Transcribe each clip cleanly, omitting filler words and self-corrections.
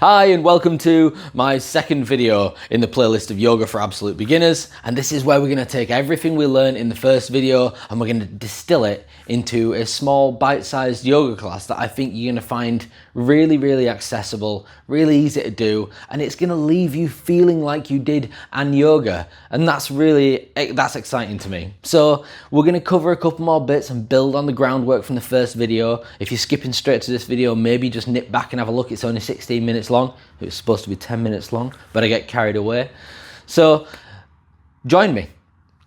Hi and welcome to my second video in the playlist of Yoga for Absolute Beginners, and this is where we're going to take everything we learned in the first video and we're going to distill it into a small bite-sized yoga class that I think you're going to find really accessible, really easy to do, and it's going to leave you feeling like you did an yoga, and that's exciting to me. So we're going to cover a couple more bits and build on the groundwork from the first video. If you're skipping straight to this video, maybe just nip back and have a look. It's only 16 minutes long. It was supposed to be 10 minutes long, but I get carried away. So join me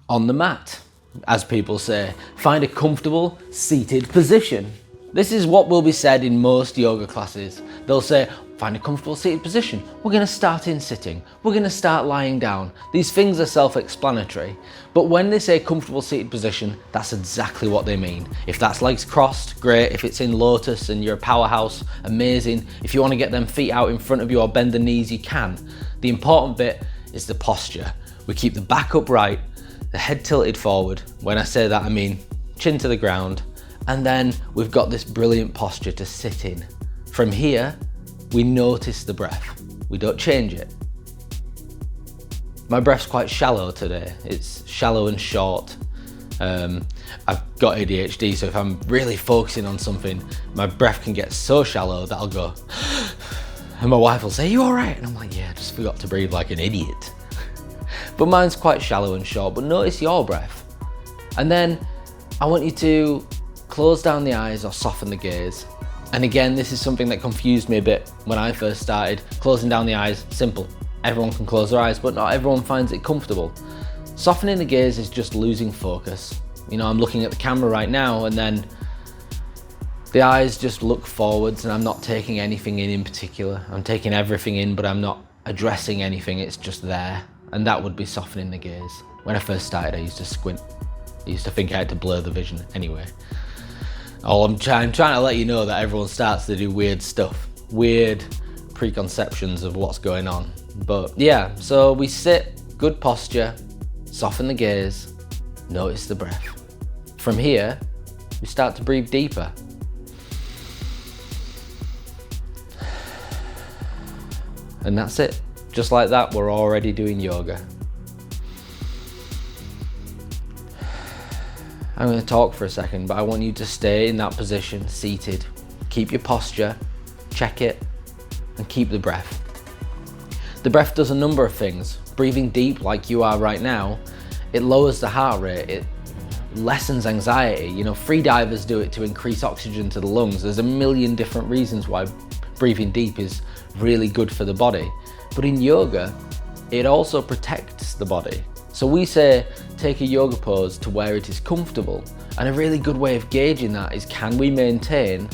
on the mat, as people say. Find a comfortable seated position. This is what will be said in most yoga classes. They'll say, find a comfortable seated position. We're going to start in sitting. We're going to start lying down. These things are self-explanatory. But when they say comfortable seated position, that's exactly what they mean. If that's legs crossed, great. If it's in lotus and you're a powerhouse, amazing. If you want to get them feet out in front of you or bend the knees, you can. The important bit is the posture. We keep the back upright, the head tilted forward. When I say that, I mean chin to the ground. And then we've got this brilliant posture to sit in. From here, we notice the breath. We don't change it. My breath's quite shallow today. It's shallow and short. I've got ADHD, so if I'm really focusing on something, my breath can get so shallow that I'll go, and my wife will say, you all right? And I'm like, yeah, I just forgot to breathe like an idiot. But mine's quite shallow and short, but notice your breath. And then I want you to close down the eyes or soften the gaze. And again, this is something that confused me a bit when I first started. Closing down the eyes, simple. Everyone can close their eyes, but not everyone finds it comfortable. Softening the gaze is just losing focus. You know, I'm looking at the camera right now and then the eyes just look forwards and I'm not taking anything in particular. I'm taking everything in, but I'm not addressing anything. It's just there. And that would be softening the gaze. When I first started, I used to squint. I used to think I had to blur the vision anyway. I'm trying to let you know that everyone starts to do weird stuff, weird preconceptions of what's going on. But yeah, so we sit, good posture, soften the gaze, notice the breath. From here, we start to breathe deeper. And that's it. Just like that, we're already doing yoga. I'm going to talk for a second, but I want you to stay in that position, seated. Keep your posture, check it, and keep the breath. The breath does a number of things. Breathing deep like you are right now, it lowers the heart rate, it lessens anxiety. You know, free divers do it to increase oxygen to the lungs. There's a million different reasons why breathing deep is really good for the body. But in yoga, it also protects the body. So we say, take a yoga pose to where it is comfortable. And a really good way of gauging that is, can we maintain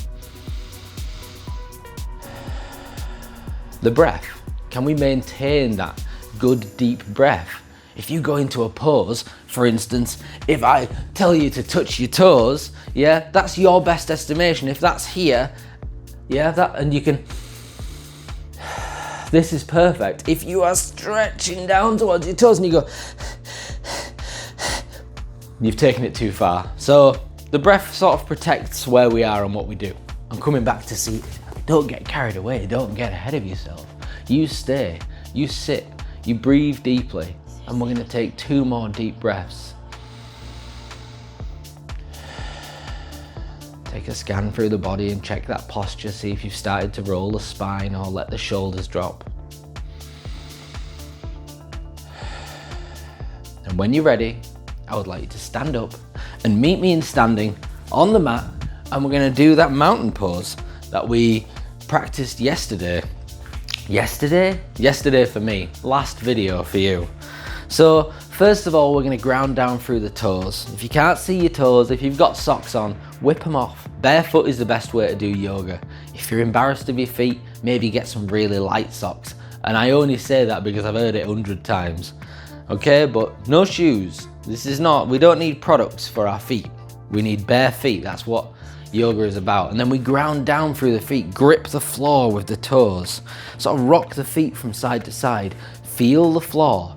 the breath? Can we maintain that good deep breath? If you go into a pose, for instance, if I tell you to touch your toes, yeah, that's your best estimation. If that's here, yeah, and you can, this is perfect. If you are stretching down towards your toes and you go, you've taken it too far. So the breath sort of protects where we are and what we do. I'm coming back to seated. Don't get carried away. Don't get ahead of yourself. You stay, you sit, you breathe deeply. And we're gonna take 2 more deep breaths. Take a scan through the body and check that posture. See if you've started to roll the spine or let the shoulders drop. And when you're ready, I would like you to stand up and meet me in standing on the mat, and we're gonna do that mountain pose that we practiced yesterday. Yesterday for me, last video for you. So first of all, we're gonna ground down through the toes. If you can't see your toes, if you've got socks on, whip them off. Barefoot is the best way to do yoga. If you're embarrassed of your feet, maybe get some really light socks. And I only say that because I've heard it 100 times. Okay, but no shoes. We don't need products for our feet. We need bare feet. That's what yoga is about. And then we ground down through the feet, grip the floor with the toes, sort of rock the feet from side to side, feel the floor.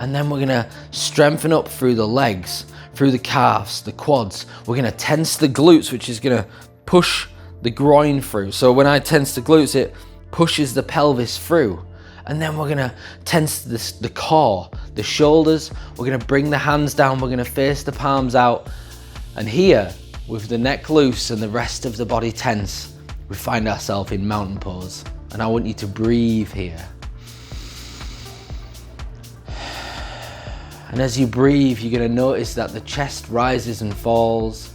And then we're gonna strengthen up through the legs, through the calves, the quads. We're gonna tense the glutes, which is gonna push the groin through. So when I tense the glutes, it pushes the pelvis through. And then we're gonna tense the core, the shoulders. We're gonna bring the hands down. We're gonna face the palms out. And here, with the neck loose and the rest of the body tense, we find ourselves in mountain pose. And I want you to breathe here. And as you breathe, you're gonna notice that the chest rises and falls.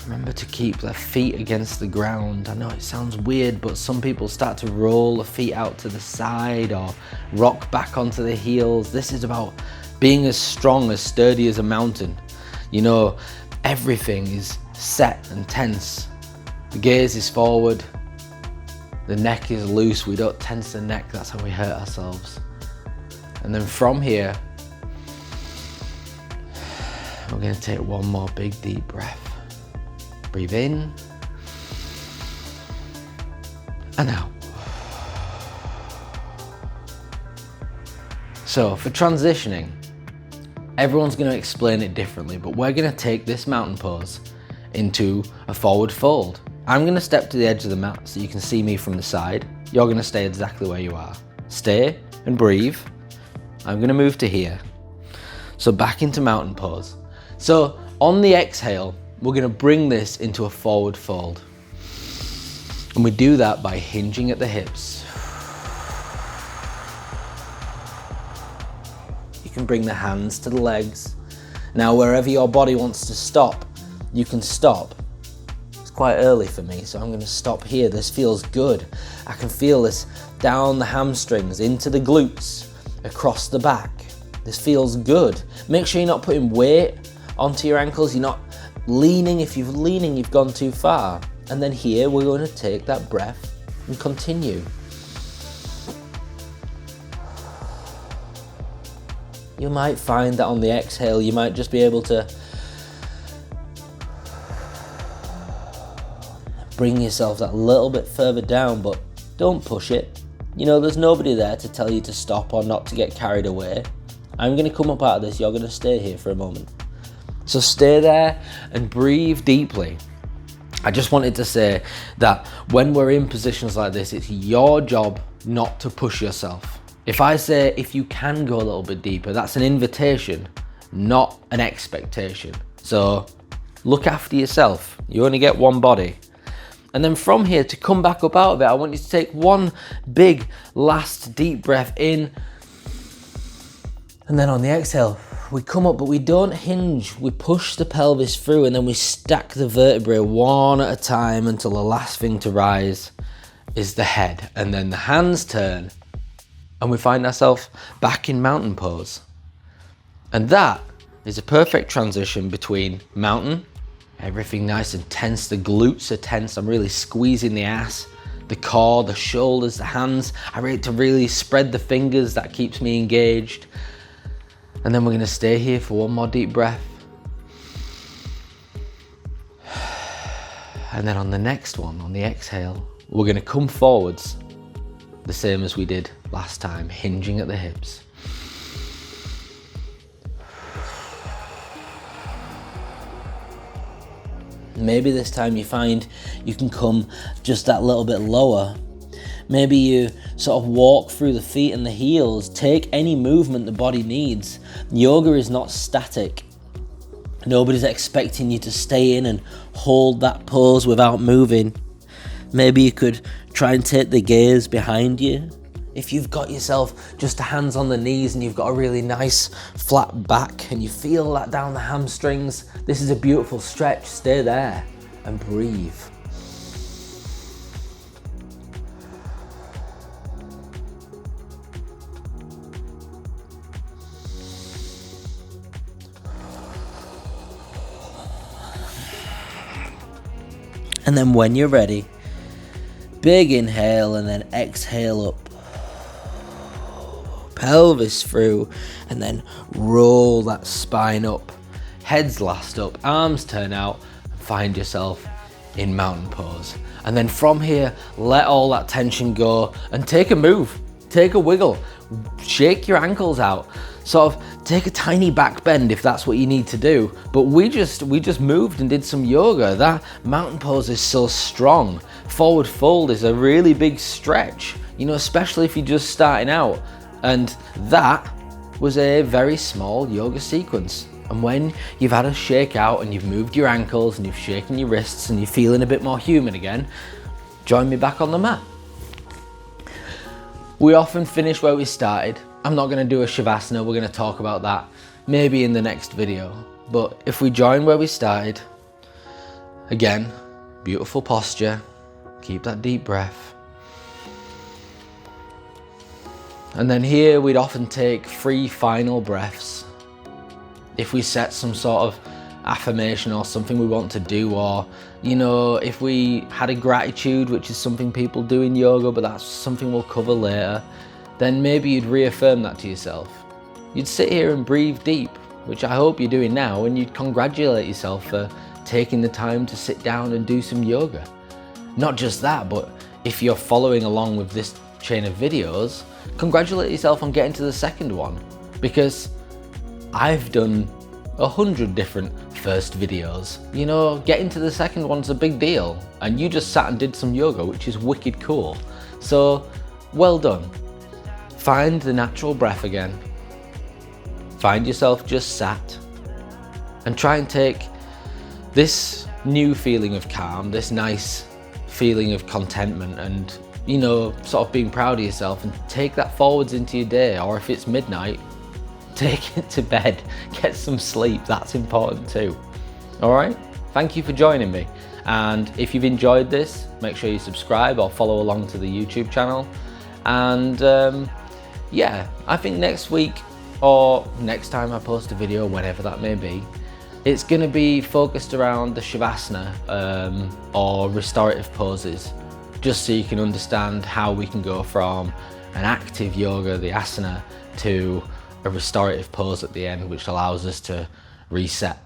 Remember to keep their feet against the ground. I know it sounds weird, but some people start to roll the feet out to the side or rock back onto the heels. This is about being as strong, as sturdy as a mountain. You know, everything is set and tense. The gaze is forward. The neck is loose. We don't tense the neck. That's how we hurt ourselves. And then from here, we're going to take one more big deep breath. Breathe in and out. So for transitioning, everyone's going to explain it differently, but we're going to take this mountain pose into a forward fold. I'm going to step to the edge of the mat so you can see me from the side. You're going to stay exactly where you are. Stay and breathe. I'm going to move to here. So back into mountain pose. So on the exhale, we're going to bring this into a forward fold. And we do that by hinging at the hips. You can bring the hands to the legs. Now, wherever your body wants to stop, you can stop. It's quite early for me, so I'm going to stop here. This feels good. I can feel this down the hamstrings, into the glutes, across the back. This feels good. Make sure you're not putting weight onto your ankles. You're not leaning. If you're leaning, you've gone too far. And then here, we're going to take that breath and continue. You might find that on the exhale, you might just be able to bring yourself that little bit further down, but don't push it. You know, there's nobody there to tell you to stop or not to get carried away. I'm going to come up out of this. You're going to stay here for a moment. So stay there and breathe deeply. I just wanted to say that when we're in positions like this, it's your job not to push yourself. If I say, if you can go a little bit deeper, that's an invitation, not an expectation. So look after yourself. You only get one body. And then from here, to come back up out of it, I want you to take one big last deep breath in. And then on the exhale, we come up, but we don't hinge. We push the pelvis through, and then we stack the vertebrae one at a time until the last thing to rise is the head. And then the hands turn, and we find ourselves back in mountain pose. And that is a perfect transition between mountain, everything nice and tense. The glutes are tense. I'm really squeezing the ass, the core, the shoulders, the hands. I like to really spread the fingers. That keeps me engaged. And then we're going to stay here for one more deep breath. And then on the next one, on the exhale, we're going to come forwards the same as we did last time, hinging at the hips. Maybe this time you find you can come just that little bit lower. Maybe you sort of walk through the feet and the heels. Take any movement the body needs. Yoga is not static. Nobody's expecting you to stay in and hold that pose without moving. Maybe you could try and take the gaze behind you. If you've got yourself just hands on the knees and you've got a really nice flat back and you feel that down the hamstrings, this is a beautiful stretch. Stay there and breathe. And then when you're ready, big inhale and then exhale up. Pelvis through, and then roll that spine up. Head's last up, arms turn out, and find yourself in mountain pose. And then from here, let all that tension go and take a move. take a wiggle, shake your ankles out, sort of take a tiny back bend if that's what you need to do. But we just moved and did some yoga. That mountain pose is so strong. Forward fold is a really big stretch, you know, especially if you're just starting out. And that was a very small yoga sequence. And when you've had a shake out and you've moved your ankles and you've shaken your wrists and you're feeling a bit more human again, join me back on the mat. We often finish where we started. I'm not going to do a Shavasana, we're going to talk about that maybe in the next video. But if we join where we started, again, beautiful posture, keep that deep breath. And then here we'd often take 3 final breaths. If we set some sort of affirmation or something we want to do, or, you know, if we had a gratitude, which is something people do in yoga, but that's something we'll cover later, then maybe you'd reaffirm that to yourself. You'd sit here and breathe deep, which I hope you're doing now, and you'd congratulate yourself for taking the time to sit down and do some yoga. Not just that, but if you're following along with this chain of videos, congratulate yourself on getting to the second one, because I've done 100 different first videos. You know, getting to the second one's a big deal, and you just sat and did some yoga, which is wicked cool. So, well done. Find the natural breath again. Find yourself just sat, and try and take this new feeling of calm, this nice feeling of contentment, and, you know, sort of being proud of yourself, and take that forwards into your day. Or if it's midnight, take it to bed, get some sleep, that's important too. All right, thank you for joining me. And if you've enjoyed this, make sure you subscribe or follow along to the YouTube channel. And yeah, I think next week or next time I post a video, whenever that may be, it's gonna be focused around the Shavasana or restorative poses, just so you can understand how we can go from an active yoga, the asana, to a restorative pose at the end, which allows us to reset.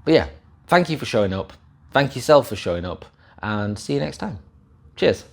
But yeah, thank you for showing up. Thank yourself for showing up, and see you next time. Cheers.